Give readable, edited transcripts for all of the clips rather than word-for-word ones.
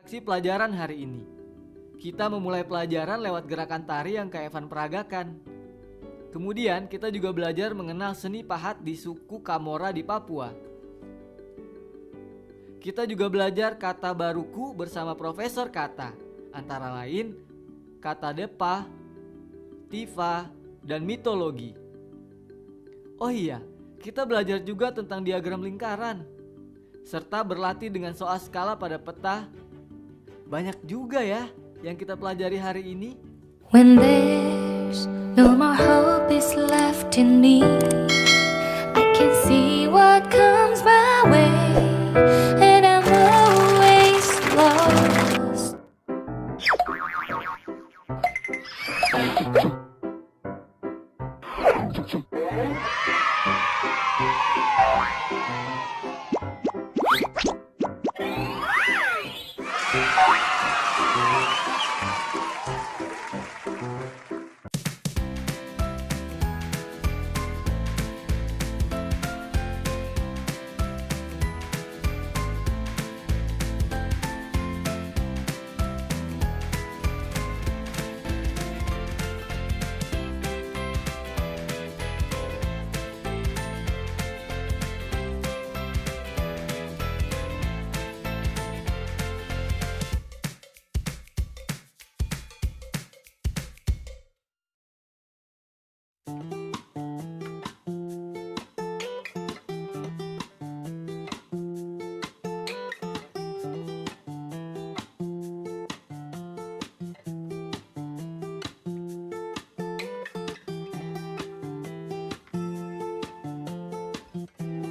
instruksi pelajaran hari ini. Kita memulai pelajaran lewat gerakan tari yang Kak Evan peragakan. Kemudian kita juga belajar mengenal seni pahat di suku Kamora di Papua. Kita juga belajar kata baruku bersama Profesor Kata, antara lain kata depa, tifa, dan mitologi. Oh iya, kita belajar juga tentang diagram lingkaran, serta berlatih dengan soal skala pada peta. Banyak juga ya yang kita pelajari hari ini. When there's no more hope is left in me, I can see what comes my way, and I'm always lost.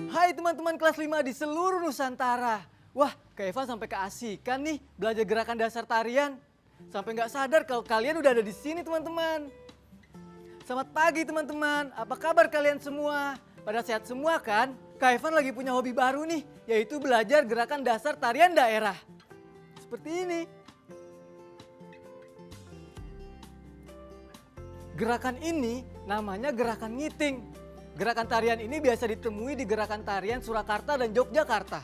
Hai teman-teman kelas 5 di seluruh Nusantara. Wah, Kak Evan sampai keasikan nih belajar gerakan dasar tarian. Sampai nggak sadar kalau kalian udah ada di sini teman-teman. Selamat pagi teman-teman, apa kabar kalian semua? Pada sehat semua kan? Kak Evan lagi punya hobi baru nih, yaitu belajar gerakan dasar tarian daerah. Seperti ini. Gerakan ini namanya gerakan ngiting. Gerakan tarian ini biasa ditemui di gerakan tarian Surakarta dan Yogyakarta.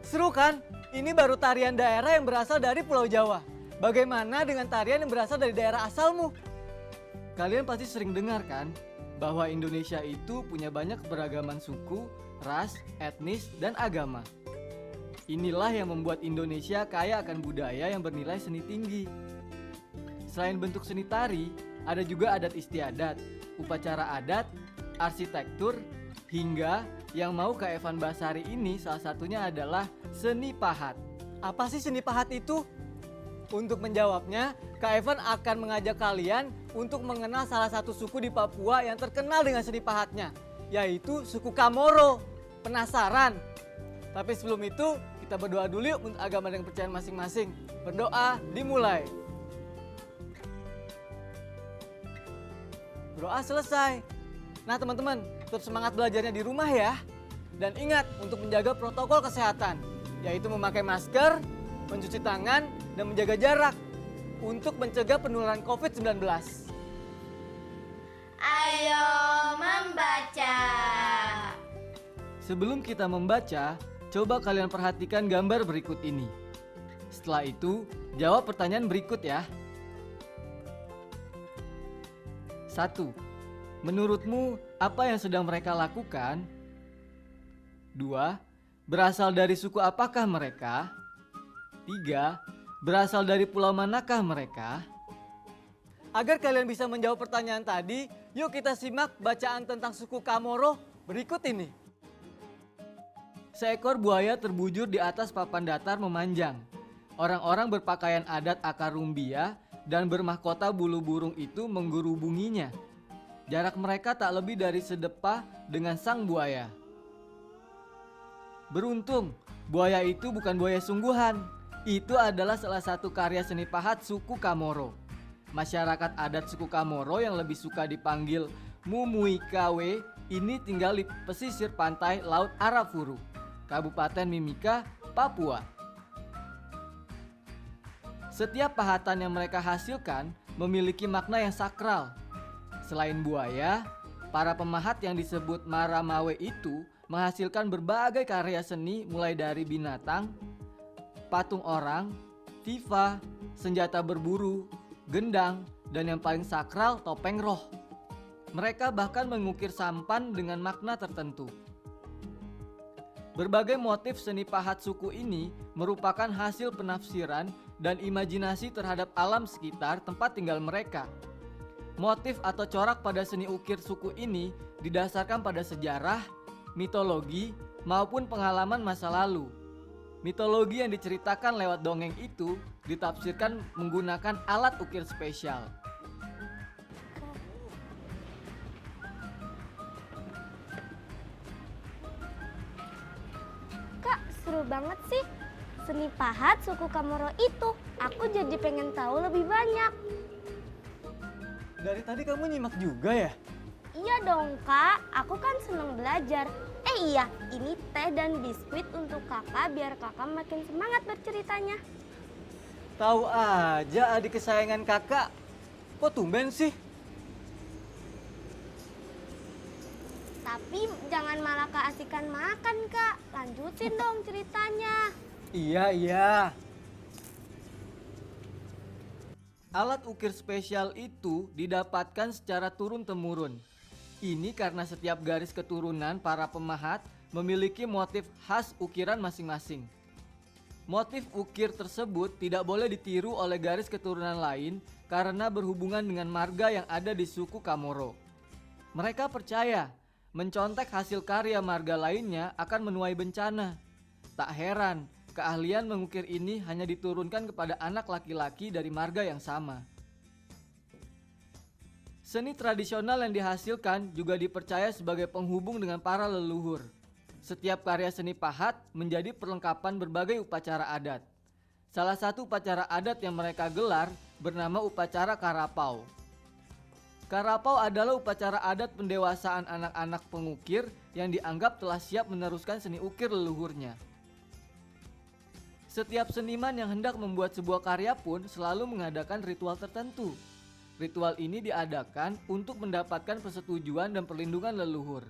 Seru kan? Ini baru tarian daerah yang berasal dari Pulau Jawa. Bagaimana dengan tarian yang berasal dari daerah asalmu? Kalian pasti sering dengar kan bahwa Indonesia itu punya banyak keberagaman suku, ras, etnis, dan agama. Inilah yang membuat Indonesia kaya akan budaya yang bernilai seni tinggi. Selain bentuk seni tari, ada juga adat istiadat, upacara adat, arsitektur, hingga yang mau Kak Evan bahas hari ini salah satunya adalah seni pahat. Apa sih seni pahat itu? Untuk menjawabnya, Kak Evan akan mengajak kalian untuk mengenal salah satu suku di Papua yang terkenal dengan seni pahatnya, yaitu suku Kamoro. Penasaran? Tapi sebelum itu, kita berdoa dulu yuk untuk agama dan kepercayaan masing-masing. Berdoa dimulai. Doa selesai. Nah teman-teman, tetap semangat belajarnya di rumah ya. Dan ingat untuk menjaga protokol kesehatan, yaitu memakai masker, mencuci tangan, dan menjaga jarak untuk mencegah penularan COVID-19. Ayo membaca. Sebelum kita membaca, coba kalian perhatikan gambar berikut ini. Setelah itu, jawab pertanyaan berikut ya. 1. Menurutmu, apa yang sedang mereka lakukan? 2. Berasal dari suku apakah mereka? 3. Berasal dari pulau manakah mereka? Agar kalian bisa menjawab pertanyaan tadi, yuk kita simak bacaan tentang suku Kamoro berikut ini. Seekor buaya terbujur di atas papan datar memanjang. Orang-orang berpakaian adat akar rumbia dan bermahkota bulu burung itu menggerubunginya. Jarak mereka tak lebih dari sedepah dengan sang buaya. Beruntung, buaya itu bukan buaya sungguhan. Itu adalah salah satu karya seni pahat suku Kamoro. Masyarakat adat suku Kamoro yang lebih suka dipanggil Mumuikawe ini tinggal di pesisir pantai Laut Arafuru, Kabupaten Mimika, Papua. Setiap pahatan yang mereka hasilkan memiliki makna yang sakral. Selain buaya, para pemahat yang disebut Maramawe itu menghasilkan berbagai karya seni mulai dari binatang, patung orang, viva, senjata berburu, gendang, dan yang paling sakral topeng roh. Mereka bahkan mengukir sampan dengan makna tertentu. Berbagai motif seni pahat suku ini merupakan hasil penafsiran dan imajinasi terhadap alam sekitar tempat tinggal mereka. Motif atau corak pada seni ukir suku ini didasarkan pada sejarah, mitologi, maupun pengalaman masa lalu. Mitologi yang diceritakan lewat dongeng itu ditafsirkan menggunakan alat ukir spesial. Kak, seru banget sih seni pahat suku Kamoro itu. Aku jadi pengen tahu lebih banyak. Dari tadi kamu nyimak juga ya? Iya dong kak, aku kan seneng belajar. Iya, ini teh dan biskuit untuk kakak biar kakak makin semangat berceritanya. Tahu aja adik kesayangan kakak. Kok tumben sih? Tapi jangan malah keasikan makan kak, lanjutin dong ceritanya. Iya. Alat ukir spesial itu didapatkan secara turun-temurun. Ini karena setiap garis keturunan para pemahat memiliki motif khas ukiran masing-masing. Motif ukir tersebut tidak boleh ditiru oleh garis keturunan lain karena berhubungan dengan marga yang ada di suku Kamoro. Mereka percaya mencontek hasil karya marga lainnya akan menuai bencana. Tak heran, keahlian mengukir ini hanya diturunkan kepada anak laki-laki dari marga yang sama. Seni tradisional yang dihasilkan juga dipercaya sebagai penghubung dengan para leluhur. Setiap karya seni pahat menjadi perlengkapan berbagai upacara adat. Salah satu upacara adat yang mereka gelar bernama upacara Karapau. Karapau adalah upacara adat pendewasaan anak-anak pengukir yang dianggap telah siap meneruskan seni ukir leluhurnya. Setiap seniman yang hendak membuat sebuah karya pun selalu mengadakan ritual tertentu. Ritual ini diadakan untuk mendapatkan persetujuan dan perlindungan leluhur.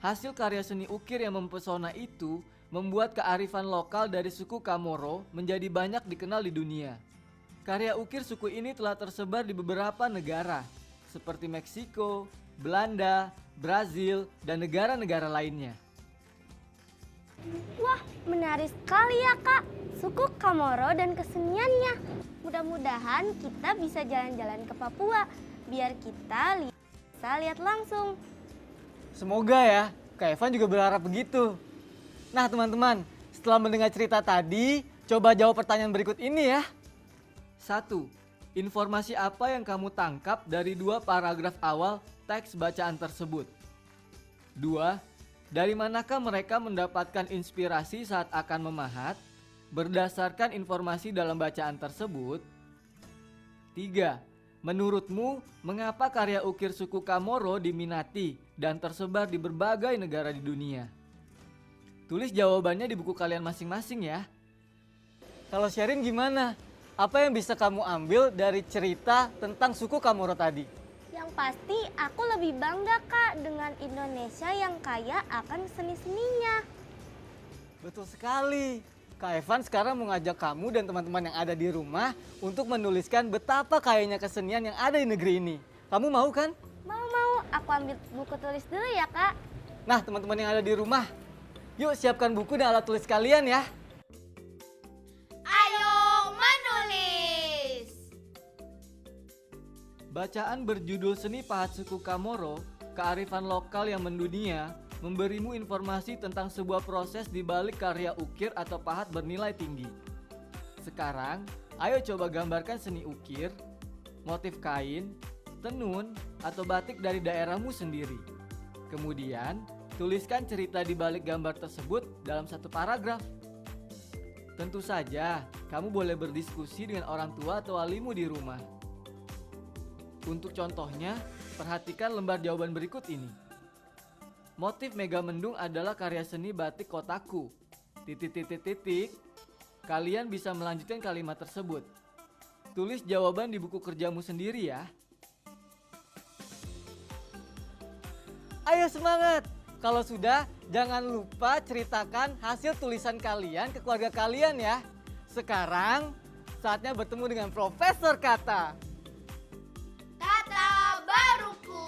Hasil karya seni ukir yang mempesona itu membuat kearifan lokal dari suku Kamoro menjadi banyak dikenal di dunia. Karya ukir suku ini telah tersebar di beberapa negara, seperti Meksiko, Belanda, Brazil, dan negara-negara lainnya. Wah, menarik sekali ya kak, suku Kamoro dan keseniannya. Mudah-mudahan kita bisa jalan-jalan ke Papua, biar kita bisa lihat langsung. Semoga ya, Kak Evan juga berharap begitu. Nah teman-teman, setelah mendengar cerita tadi, coba jawab pertanyaan berikut ini ya. 1. Informasi apa yang kamu tangkap dari 2 paragraf awal teks bacaan tersebut? 2. Dari manakah mereka mendapatkan inspirasi saat akan memahat? Berdasarkan informasi dalam bacaan tersebut. 3. Menurutmu, mengapa karya ukir suku Kamoro diminati dan tersebar di berbagai negara di dunia? Tulis jawabannya di buku kalian masing-masing ya. Kalau sharing gimana? Apa yang bisa kamu ambil dari cerita tentang suku Kamoro tadi? Yang pasti aku lebih bangga kak dengan Indonesia yang kaya akan seni-seninya. Betul sekali. Kak Evan sekarang mau ngajak kamu dan teman-teman yang ada di rumah untuk menuliskan betapa kayanya kesenian yang ada di negeri ini. Kamu mau kan? Mau, aku ambil buku tulis dulu ya kak. Nah teman-teman yang ada di rumah, yuk siapkan buku dan alat tulis kalian ya. Ayo menulis. Bacaan berjudul Seni Pahat Suku Kamoro, Kearifan Lokal yang Mendunia, memberimu informasi tentang sebuah proses di balik karya ukir atau pahat bernilai tinggi. Sekarang, ayo coba gambarkan seni ukir, motif kain, tenun, atau batik dari daerahmu sendiri. Kemudian, tuliskan cerita di balik gambar tersebut dalam 1 paragraf. Tentu saja, kamu boleh berdiskusi dengan orang tua atau walimu di rumah. Untuk contohnya, perhatikan lembar jawaban berikut ini. Motif Megamendung adalah karya seni batik kotaku. Kalian bisa melanjutkan kalimat tersebut. Tulis jawaban di buku kerjamu sendiri ya. Ayo semangat! Kalau sudah, jangan lupa ceritakan hasil tulisan kalian ke keluarga kalian ya. Sekarang, saatnya bertemu dengan Profesor Kata. Kata baruku.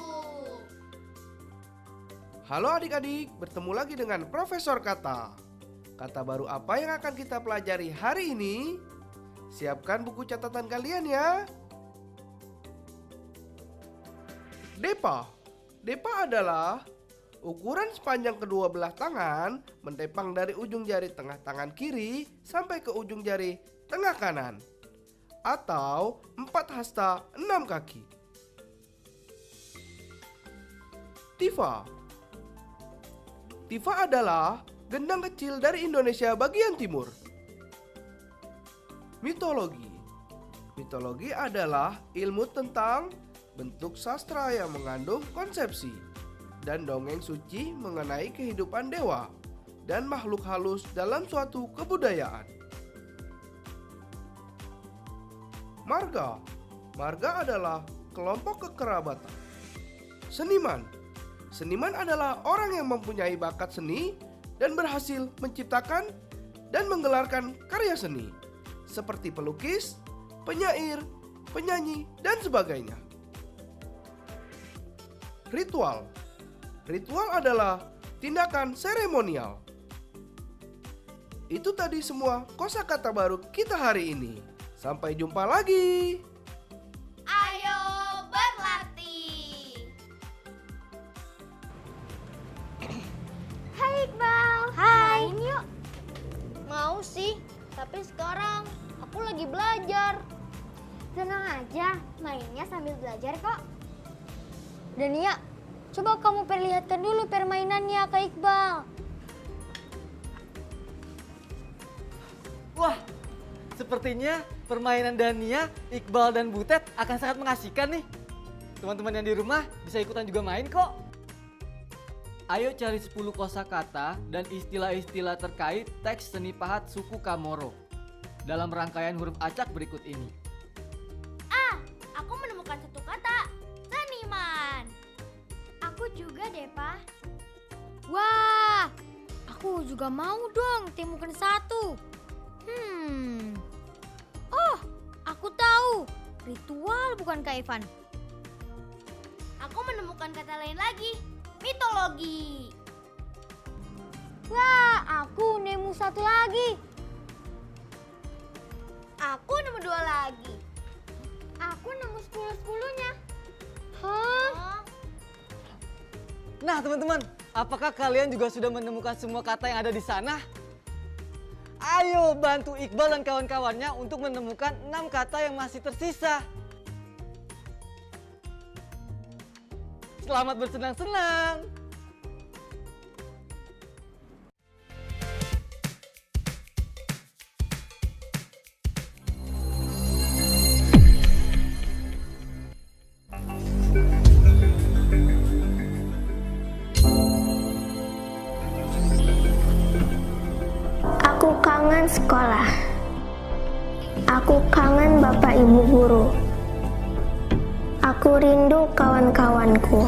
Halo adik-adik, bertemu lagi dengan Profesor Kata. Kata baru apa yang akan kita pelajari hari ini? Siapkan buku catatan kalian ya. Depa. Depa adalah ukuran sepanjang kedua belah tangan mentepang dari ujung jari tengah tangan kiri sampai ke ujung jari tengah kanan. Atau 4 hasta 6 kaki. Tifa. Tifa adalah gendang kecil dari Indonesia bagian timur. Mitologi. Mitologi adalah ilmu tentang bentuk sastra yang mengandung konsepsi dan dongeng suci mengenai kehidupan dewa dan makhluk halus dalam suatu kebudayaan. Marga. Marga adalah kelompok kekerabatan. Seniman. Seniman adalah orang yang mempunyai bakat seni dan berhasil menciptakan dan menggelarkan karya seni seperti pelukis, penyair, penyanyi, dan sebagainya. Ritual. Ritual adalah tindakan seremonial. Itu tadi semua kosakata baru kita hari ini. Sampai jumpa lagi. Ayo berlatih. Hai Iqbal. Hai. Main yuk. Mau sih, tapi sekarang aku lagi belajar. Tenang aja, mainnya sambil belajar kok. Dania, coba kamu perlihatkan dulu permainannya ke Iqbal. Wah, sepertinya permainan Dania, Iqbal, dan Butet akan sangat mengasihkan nih. Teman-teman yang di rumah bisa ikutan juga main kok. Ayo cari 10 kosakata dan istilah-istilah terkait teks seni pahat suku Kamoro dalam rangkaian huruf acak berikut ini. Aku menemukan satu kata, seniman. Aku juga deh, Pak. Wah, aku juga mau dong temukan satu. Oh, aku tahu. Ritual bukan Kak Evan. Aku menemukan kata lain lagi, mitologi. Wah, aku nemu satu lagi. Aku nemu 2 lagi. Aku nemu 10-10-nya. Hah? Nah teman-teman, apakah kalian juga sudah menemukan semua kata yang ada di sana? Ayo bantu Iqbal dan kawan-kawannya untuk menemukan 6 kata yang masih tersisa. Selamat bersenang-senang. Aku kangen sekolah. Aku kangen Bapak Ibu guru. Aku rindu kawan-kawanku.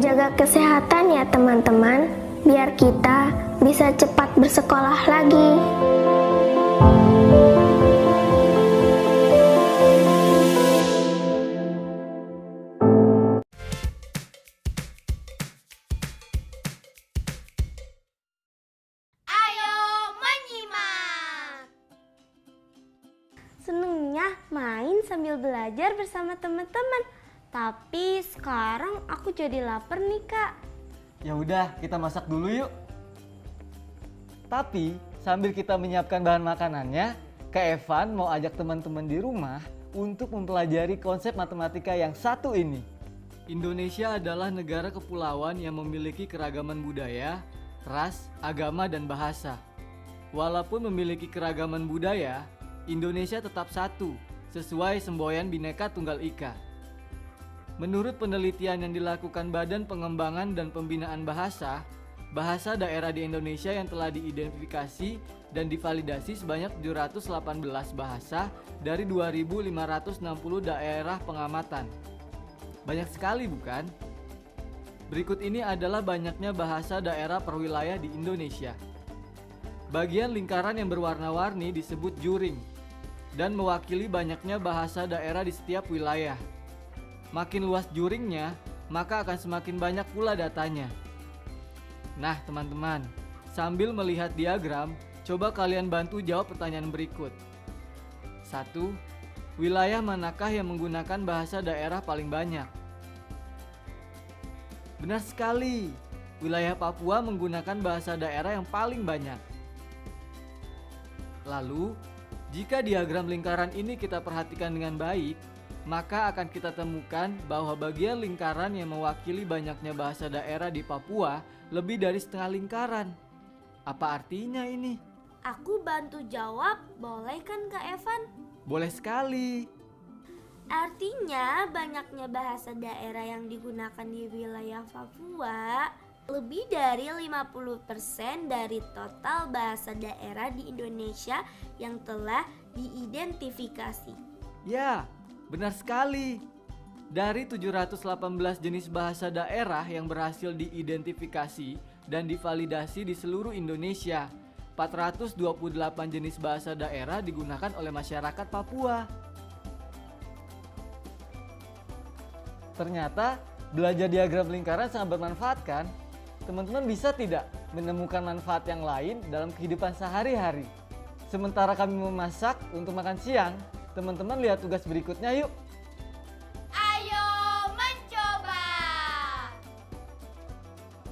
Jaga kesehatan ya teman-teman, biar kita bisa cepat bersekolah lagi. Ayo menyimak. Senengnya main sambil belajar bersama teman-teman. Tapi sekarang aku jadi lapar nih, Kak. Ya udah, kita masak dulu yuk. Tapi sambil kita menyiapkan bahan makanannya, Kak Evan mau ajak teman-teman di rumah untuk mempelajari konsep matematika yang satu ini. Indonesia adalah negara kepulauan yang memiliki keragaman budaya, ras, agama, dan bahasa. Walaupun memiliki keragaman budaya, Indonesia tetap satu, sesuai semboyan Bhinneka Tunggal Ika. Menurut penelitian yang dilakukan Badan Pengembangan dan Pembinaan Bahasa, bahasa daerah di Indonesia yang telah diidentifikasi dan divalidasi sebanyak 718 bahasa dari 2.560 daerah pengamatan. Banyak sekali bukan? Berikut ini adalah banyaknya bahasa daerah per wilayah di Indonesia. Bagian lingkaran yang berwarna-warni disebut juring dan mewakili banyaknya bahasa daerah di setiap wilayah. Makin luas juringnya, maka akan semakin banyak pula datanya. Nah teman-teman, sambil melihat diagram, coba kalian bantu jawab pertanyaan berikut. 1. Wilayah manakah yang menggunakan bahasa daerah paling banyak? Benar sekali, wilayah Papua menggunakan bahasa daerah yang paling banyak. Lalu, jika diagram lingkaran ini kita perhatikan dengan baik, maka akan kita temukan bahwa bagian lingkaran yang mewakili banyaknya bahasa daerah di Papua lebih dari setengah lingkaran. Apa artinya ini? Aku bantu jawab, boleh kan Kak Evan? Boleh sekali. Artinya banyaknya bahasa daerah yang digunakan di wilayah Papua lebih dari 50% dari total bahasa daerah di Indonesia yang telah diidentifikasi. Ya, benar sekali. Dari 718 jenis bahasa daerah yang berhasil diidentifikasi dan divalidasi di seluruh Indonesia, 428 jenis bahasa daerah digunakan oleh masyarakat Papua. Ternyata belajar diagram lingkaran sangat bermanfaat kan? Teman-teman bisa tidak menemukan manfaat yang lain dalam kehidupan sehari-hari? Sementara kami memasak untuk makan siang, teman-teman lihat tugas berikutnya yuk. Ayo mencoba!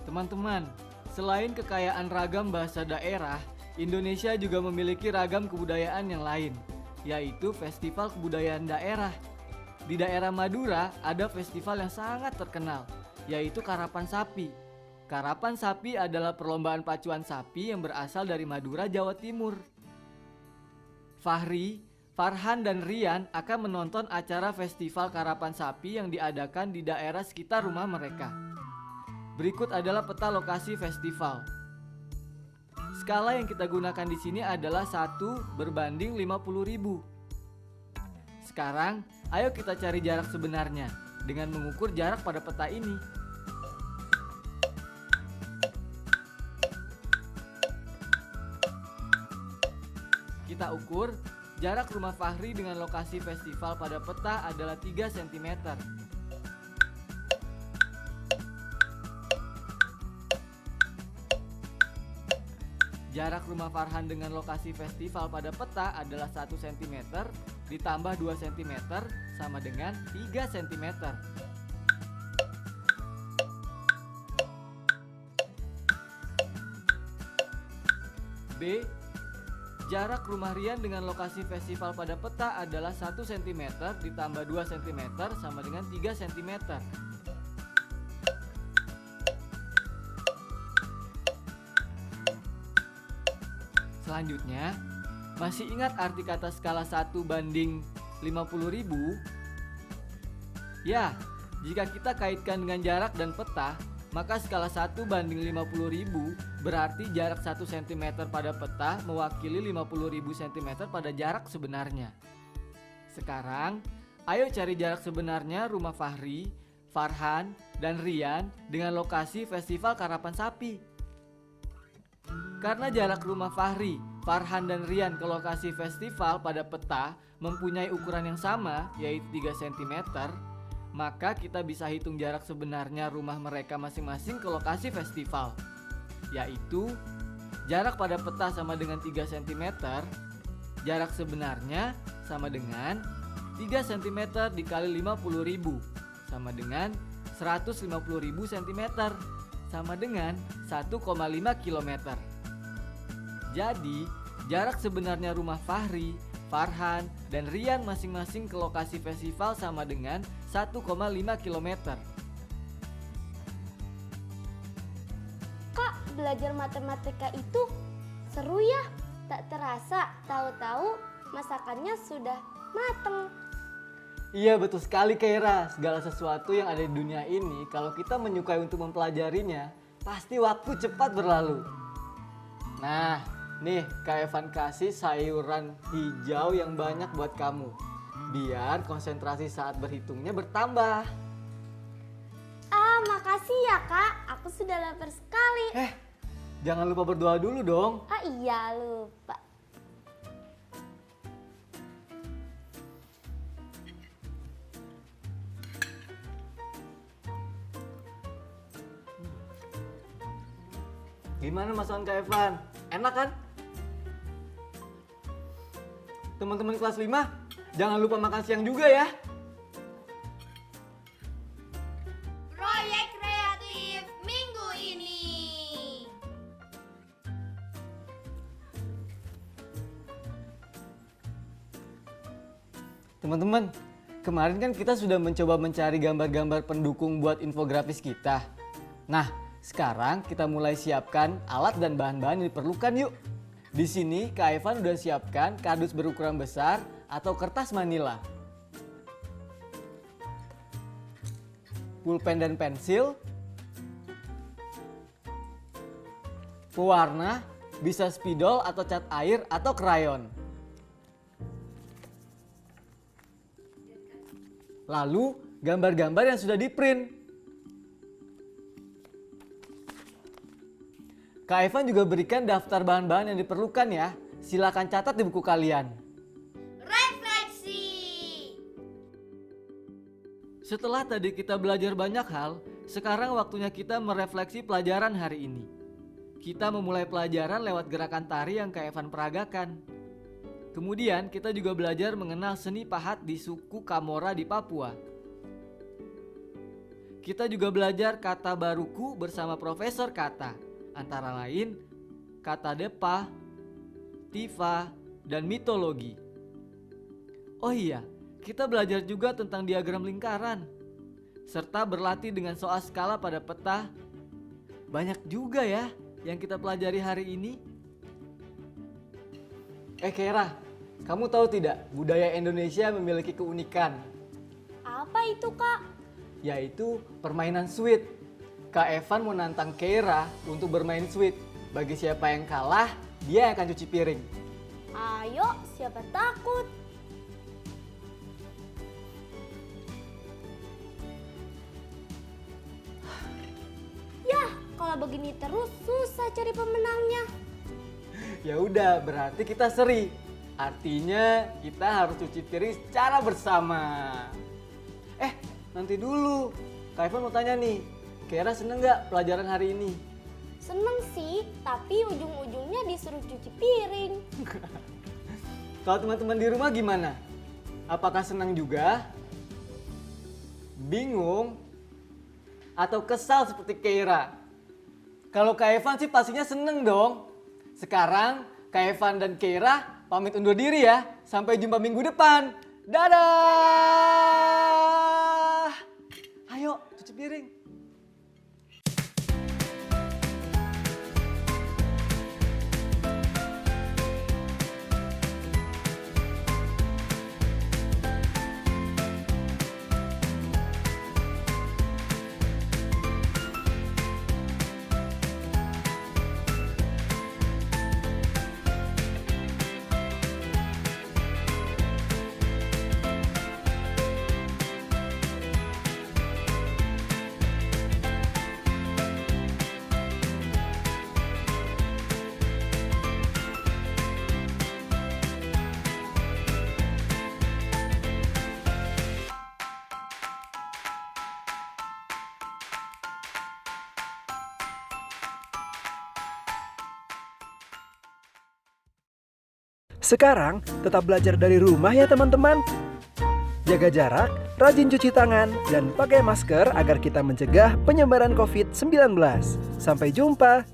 Teman-teman, selain kekayaan ragam bahasa daerah, Indonesia juga memiliki ragam kebudayaan yang lain, yaitu Festival Kebudayaan Daerah. Di daerah Madura ada festival yang sangat terkenal, yaitu Karapan Sapi. Karapan Sapi adalah perlombaan pacuan sapi yang berasal dari Madura, Jawa Timur. Fahri, Farhan, dan Rian akan menonton acara festival Karapan Sapi yang diadakan di daerah sekitar rumah mereka. Berikut adalah peta lokasi festival. Skala yang kita gunakan di sini adalah 1:50.000. Sekarang, ayo kita cari jarak sebenarnya dengan mengukur jarak pada peta ini. Kita ukur, jarak rumah Fahri dengan lokasi festival pada peta adalah 3 cm. Jarak rumah Farhan dengan lokasi festival pada peta adalah 1 cm ditambah 2 cm sama dengan 3 cm. B. Jarak rumah Rian dengan lokasi festival pada peta adalah 1 cm ditambah 2 cm sama dengan 3 cm. Selanjutnya, masih ingat arti kata skala 1:50.000? Ya, jika kita kaitkan dengan jarak dan peta, maka skala 1:50.000 berarti jarak 1 cm pada peta mewakili 50.000 cm pada jarak sebenarnya. Sekarang, ayo cari jarak sebenarnya rumah Fahri, Farhan, dan Rian dengan lokasi festival Karapan Sapi. Karena jarak rumah Fahri, Farhan, dan Rian ke lokasi festival pada peta mempunyai ukuran yang sama, yaitu 3 cm, maka kita bisa hitung jarak sebenarnya rumah mereka masing-masing ke lokasi festival, yaitu jarak pada peta sama dengan 3 cm, jarak sebenarnya sama dengan 3 cm dikali 50.000 sama dengan 150.000 cm sama dengan 1,5 km. Jadi, jarak sebenarnya rumah Fahri, Farhan, dan Rian masing-masing ke lokasi festival sama dengan 1,5 km. Kak, belajar matematika itu seru ya? Tak terasa, tahu-tahu masakannya sudah mateng. Iya betul sekali Kaira, segala sesuatu yang ada di dunia ini kalau kita menyukai untuk mempelajarinya, pasti waktu cepat berlalu. Nah, nih Kak Evan kasih sayuran hijau yang banyak buat kamu. Biar konsentrasi saat berhitungnya bertambah. Ah, makasih ya Kak, aku sudah lapar sekali. Jangan lupa berdoa dulu dong. Ah iya, lupa. Gimana masakan Kak Evan? Enak kan? Teman-teman kelas 5, jangan lupa makan siang juga ya. Proyek kreatif minggu ini. Teman-teman, kemarin kan kita sudah mencoba mencari gambar-gambar pendukung buat infografis kita. Nah, sekarang kita mulai siapkan alat dan bahan-bahan yang diperlukan yuk. Di sini Kak Evan udah siapkan kardus berukuran besar atau kertas manila, pulpen dan pensil, pewarna, bisa spidol atau cat air atau krayon. Lalu gambar-gambar yang sudah di-print. Kak Evan juga berikan daftar bahan-bahan yang diperlukan ya. Silakan catat di buku kalian. Refleksi. Setelah tadi kita belajar banyak hal, sekarang waktunya kita merefleksi pelajaran hari ini. Kita memulai pelajaran lewat gerakan tari yang Kak Evan peragakan. Kemudian kita juga belajar mengenal seni pahat di suku Kamora di Papua. Kita juga belajar kata baruku bersama Profesor Kata, antara lain kata depa, tifa, dan mitologi. Oh iya, kita belajar juga tentang diagram lingkaran, serta berlatih dengan soal skala pada peta. Banyak juga ya yang kita pelajari hari ini. Kera, kamu tahu tidak budaya Indonesia memiliki keunikan? Apa itu Kak? Yaitu permainan sweet. Kak Evan mau nantang Kera untuk bermain sweet. Bagi siapa yang kalah, dia yang akan cuci piring. Ayo, siapa takut? Yah, kalau begini terus susah cari pemenangnya. Ya udah, berarti kita seri. Artinya kita harus cuci piring secara bersama. Nanti dulu. Kak Evan mau tanya nih, Kera seneng gak pelajaran hari ini? Seneng sih, tapi ujung-ujungnya disuruh cuci piring. Kalau teman-teman di rumah gimana? Apakah senang juga? Bingung? Atau kesal seperti Kera? Kalau Kak Evan sih pastinya seneng dong. Sekarang Kak Evan dan Kera pamit undur diri ya. Sampai jumpa minggu depan. Dadah! Ayo cuci piring. Sekarang tetap belajar dari rumah ya teman-teman. Jaga jarak, rajin cuci tangan, dan pakai masker agar kita mencegah penyebaran COVID-19. Sampai jumpa.